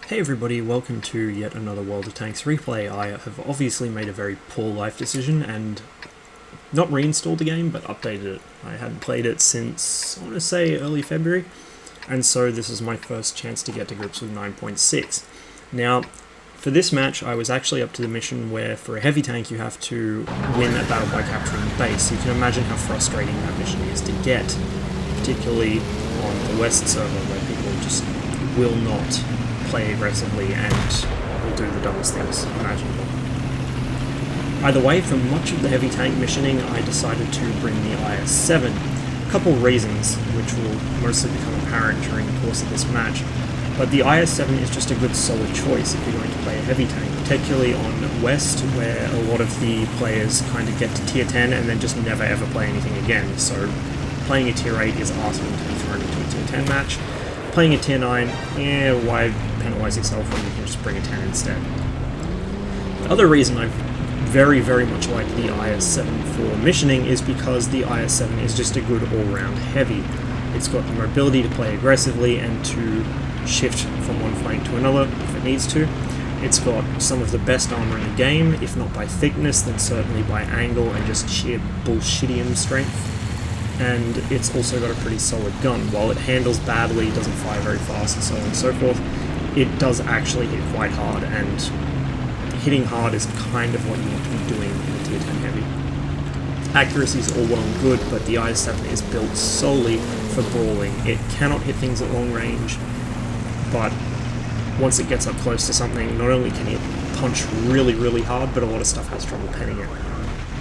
Hey everybody, welcome to yet another World of Tanks replay. I have obviously made a very poor life decision and not reinstalled the game, but updated it. I hadn't played it since, I want to say, early February, and so this is my first chance to get to grips with 9.6. Now, for this match, I was actually up to the mission where for a heavy tank you have to win a battle by capturing the base. You can imagine how frustrating that mission is to get, particularly on the West server where people just will not play aggressively and will do the dumbest things imaginable. Either way, for much of the heavy tank missioning, I decided to bring the IS-7. A couple reasons, which will mostly become apparent during the course of this match. But the IS-7 is just a good solid choice if you're going to play a heavy tank, particularly on West, where a lot of the players kind of get to tier 10 and then just never ever play anything again. So playing a tier 8 is asking to be thrown into a tier 10 match. Playing a tier 9, why penalise yourself when you can just bring a 10 instead? The other reason I very, very much like the IS-7 for missioning is because the IS-7 is just a good all-round heavy. It's got the mobility to play aggressively and to shift from one flank to another if it needs to. It's got some of the best armor in the game, if not by thickness, then certainly by angle and just sheer bullshittium strength. And it's also got a pretty solid gun. While it handles badly, doesn't fire very fast, and so on and so forth, it does actually hit quite hard, and hitting hard is kind of what you want to be doing in a tier 10 heavy. Accuracy is all well and good, but the IS-7 is built solely for brawling. It cannot hit things at long range, but once it gets up close to something, not only can it punch really, really hard, but a lot of stuff has trouble penning it,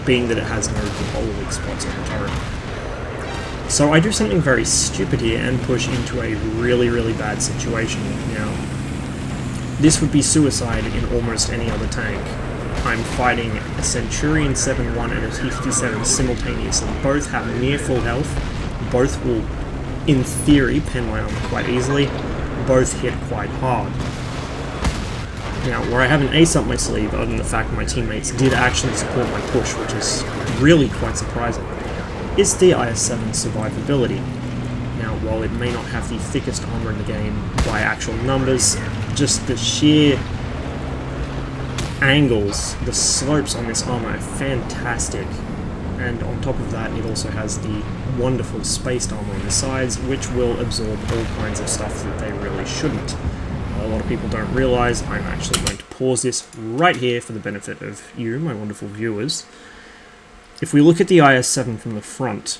being that it has no control weak spots on the turret. So I do something very stupid here and push into a really, really bad situation. Now, this would be suicide in almost any other tank. I'm fighting a Centurion 7-1 and a T-57 simultaneously. Both have near full health. Both will, in theory, pen my armor quite easily. Both hit quite hard. Now, where I have an ace up my sleeve, other than the fact my teammates did actually support my push, which is really quite surprising, is the IS-7's survivability. Now, while it may not have the thickest armor in the game by actual numbers, just the sheer angles, the slopes on this armor are fantastic. And on top of that, it also has the wonderful spaced armor on the sides, which will absorb all kinds of stuff that they really shouldn't. A lot of people don't realize I'm actually going to pause this right here for the benefit of you, my wonderful viewers. If we look at the IS-7 from the front,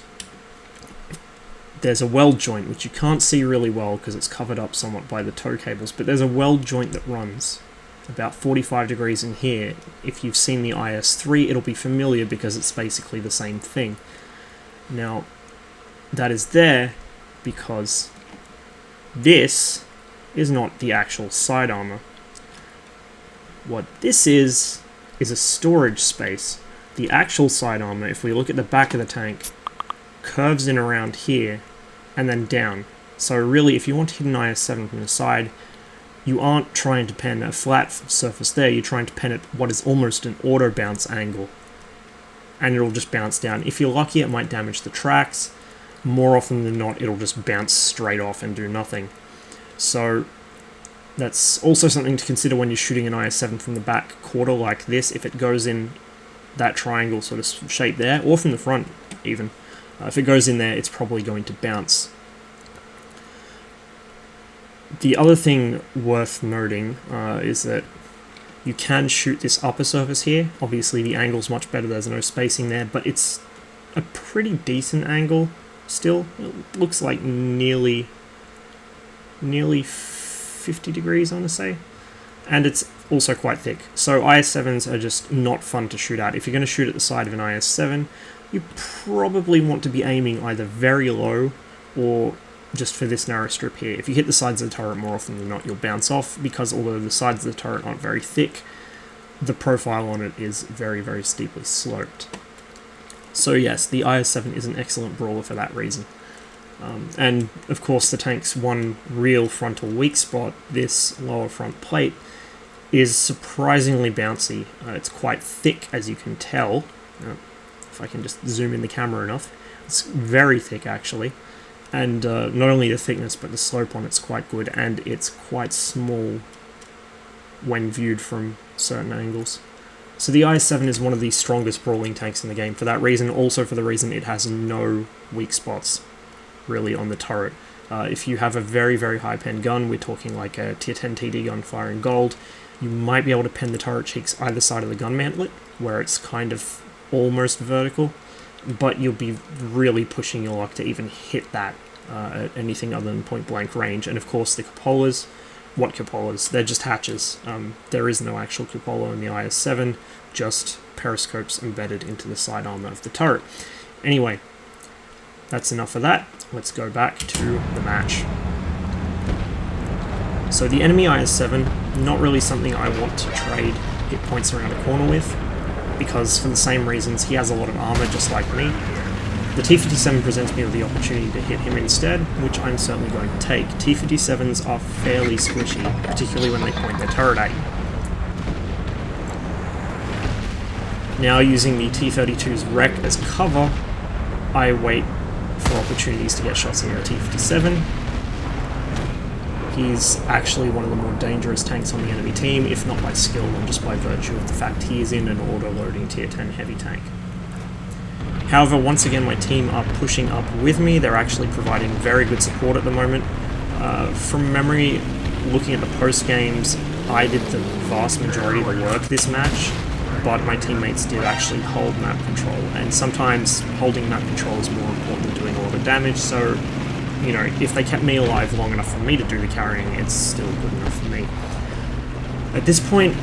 there's a weld joint, which you can't see really well because it's covered up somewhat by the tow cables, but there's a weld joint that runs about 45 degrees in here. If you've seen the IS-3, it'll be familiar because it's basically the same thing. Now, that is there because this is not the actual side armor. What this is a storage space. The actual side armor, if we look at the back of the tank, curves in around here and then down. So really, if you want to hit an IS-7 from the side, you aren't trying to pen a flat surface there, you're trying to pen at what is almost an auto bounce angle. And it'll just bounce down. If you're lucky, it might damage the tracks. More often than not, it'll just bounce straight off and do nothing. So that's also something to consider when you're shooting an IS-7 from the back quarter like this. If it goes in that triangle sort of shape there, or from the front even, if it goes in there, it's probably going to bounce. The other thing worth noting is that you can shoot this upper surface here. Obviously the angle's much better, there's no spacing there, but it's a pretty decent angle still. It looks like nearly 50 degrees, I want to say. And it's also quite thick. So IS-7s are just not fun to shoot at. If you're going to shoot at the side of an IS-7, you probably want to be aiming either very low or just for this narrow strip here. If you hit the sides of the turret more often than not, you'll bounce off, because although the sides of the turret aren't very thick, the profile on it is very, very steeply sloped. So yes, the IS-7 is an excellent brawler for that reason. And of course the tank's one real frontal weak spot, this lower front plate, is surprisingly bouncy. It's quite thick, as you can tell. If I can just zoom in the camera enough. It's very thick, actually. And not only the thickness, but the slope on it's quite good, and it's quite small when viewed from certain angles. So the IS-7 is one of the strongest brawling tanks in the game for that reason, also for the reason it has no weak spots, really, on the turret. If you have a very, very high pen gun, we're talking like a tier 10 TD gun firing gold, you might be able to pen the turret cheeks either side of the gun mantlet, where it's kind of almost vertical, but you'll be really pushing your luck to even hit that at anything other than point blank range. And of course the cupolas, what cupolas? They're just hatches. There is no actual cupola in the IS-7, just periscopes embedded into the side armor of the turret. Anyway, that's enough of that. Let's go back to the match. So the enemy IS-7, not really something I want to trade hit points around a corner with, because for the same reasons, he has a lot of armor just like me. The T-57 presents me with the opportunity to hit him instead, which I'm certainly going to take. T-57s are fairly squishy, particularly when they point their turret at you. Now, using the T-32's wreck as cover, I wait for opportunities to get shots in the T-57. He's actually one of the more dangerous tanks on the enemy team, if not by skill, and just by virtue of the fact he is in an auto-loading tier 10 heavy tank. However, once again, my team are pushing up with me. They're actually providing very good support at the moment. From memory, looking at the post-games, I did the vast majority of the work this match, but my teammates did actually hold map control, and sometimes holding map control is more important than doing a lot of damage, so, you know, if they kept me alive long enough for me to do the carrying, it's still good enough for me. At this point,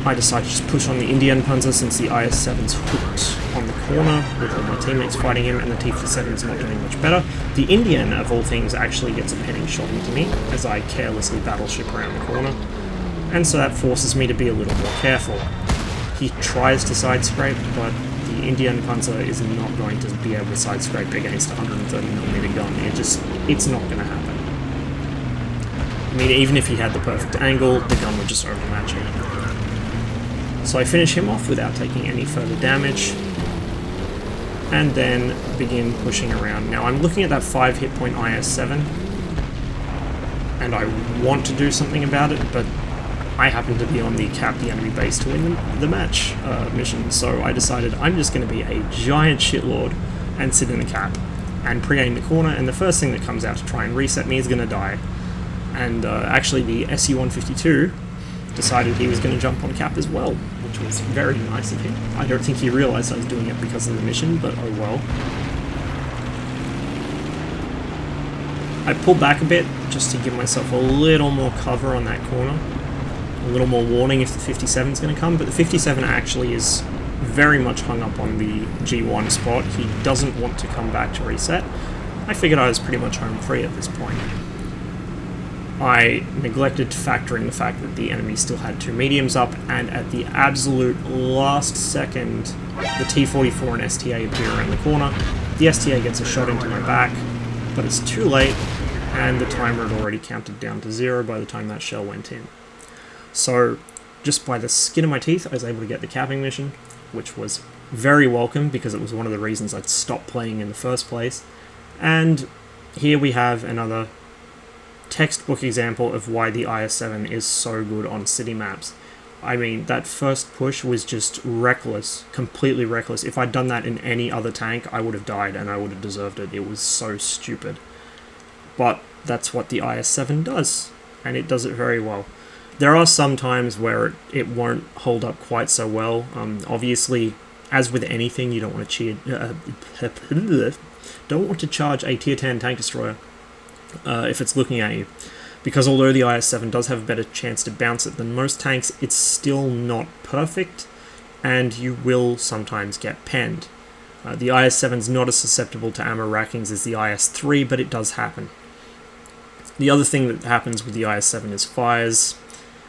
I decided to just push on the Indian Panzer since the IS-7's hooked on the corner with all my teammates fighting him and the T-57's not doing much better. The Indian, of all things, actually gets a penning shot into me as I carelessly battleship around the corner, and so that forces me to be a little more careful. He tries to side-scrape, but the Indian Panzer is not going to be able to side-scrape against a 130mm gun. It's not going to happen. I mean, even if he had the perfect angle, the gun would just overmatch him. So I finish him off without taking any further damage, and then begin pushing around. Now I'm looking at that 5 hit point IS-7, and I want to do something about it, but I happen to be on the cap the enemy base to win the match mission, so I decided I'm just going to be a giant shitlord and sit in the cap and pre-aim the corner, and the first thing that comes out to try and reset me is going to die. And actually the SU-152 decided he was going to jump on cap as well, which was very nice of him. I don't think he realised I was doing it because of the mission, but oh well. I pulled back a bit just to give myself a little more cover on that corner, a little more warning if the 57 is going to come, but the 57 actually is very much hung up on the G1 spot. He doesn't want to come back to reset. I figured I was pretty much home free at this point. I neglected to factor in the fact that the enemy still had 2 mediums up, and at the absolute last second, the T-44 and STA appear around the corner. The STA gets a shot into my back, but it's too late, and the timer had already counted down to 0 by the time that shell went in. So, just by the skin of my teeth, I was able to get the capping mission, which was very welcome because it was one of the reasons I'd stopped playing in the first place. And here we have another textbook example of why the IS-7 is so good on city maps. I mean, that first push was just reckless, completely reckless. If I'd done that in any other tank, I would have died and I would have deserved it. It was so stupid. But that's what the IS-7 does, and it does it very well. There are some times where it won't hold up quite so well. Obviously, as with anything, you don't want to charge a tier 10 tank destroyer if it's looking at you, because although the IS-7 does have a better chance to bounce it than most tanks, it's still not perfect, and you will sometimes get penned. The IS-7's not as susceptible to ammo rackings as the IS-3, but it does happen. The other thing that happens with the IS-7 is fires,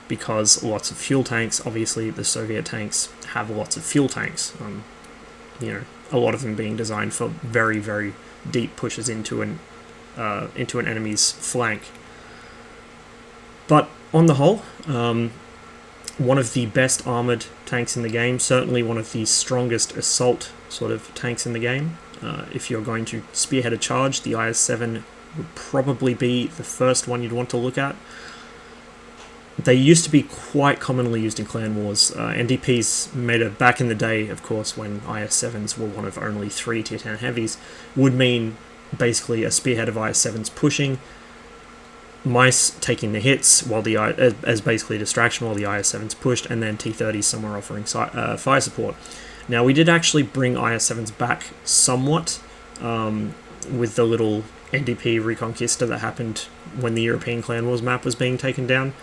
because lots of fuel tanks, obviously the Soviet tanks have lots of fuel tanks, you know, a lot of them being designed for very, very deep pushes into an enemy's flank. But on the whole, one of the best armoured tanks in the game, certainly one of the strongest assault sort of tanks in the game. If you're going to spearhead a charge, the IS-7 would probably be the first one you'd want to look at. they used to be quite commonly used in Clan Wars. NDPs made a back in the day, of course, when IS-7s were one of only 3 Tier 10 heavies, would mean basically a spearhead of IS-7s pushing, mice taking the hits while the as basically a distraction while the IS-7s pushed, and then T-30s somewhere offering fire support. Now, we did actually bring IS-7s back somewhat with the little NDP Reconquista that happened when the European Clan Wars map was being taken down,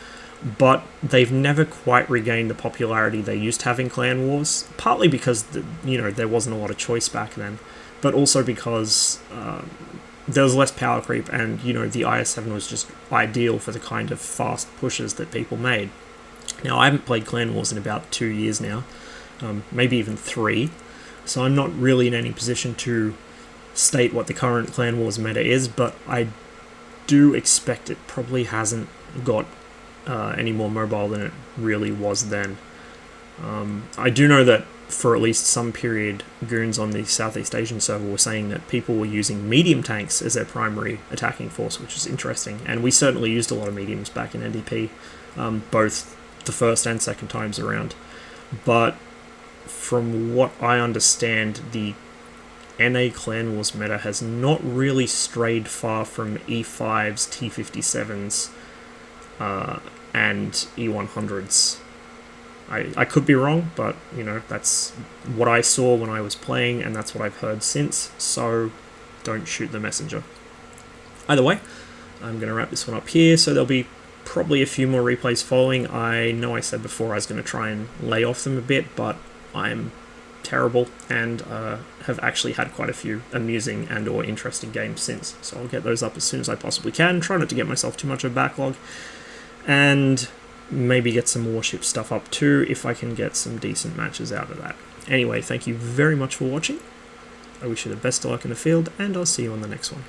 but they've never quite regained the popularity they used to have in Clan Wars, partly because there wasn't a lot of choice back then, but also because there was less power creep, and the IS-7 was just ideal for the kind of fast pushes that people made. Now, I haven't played Clan Wars in about 2 years now, maybe even 3, so I'm not really in any position to state what the current Clan Wars meta is, but I do expect it probably hasn't got any more mobile than it really was then. I do know that for at least some period, goons on the Southeast Asian server were saying that people were using medium tanks as their primary attacking force, which is interesting, and we certainly used a lot of mediums back in NDP, both the first and second times around. But from what I understand, the NA Clan Wars meta has not really strayed far from E5s, T57s, and E100s. I could be wrong, but that's what I saw when I was playing, and that's what I've heard since, so don't shoot the messenger. Either way, I'm going to wrap this one up here, so there'll be probably a few more replays following. I know I said before I was going to try and lay off them a bit, but I'm terrible, and have actually had quite a few amusing and or interesting games since, so I'll get those up as soon as I possibly can, try not to get myself too much of a backlog, and maybe get some Warship stuff up too, if I can get some decent matches out of that. Anyway, thank you very much for watching. I wish you the best of luck in the field, and I'll see you on the next one.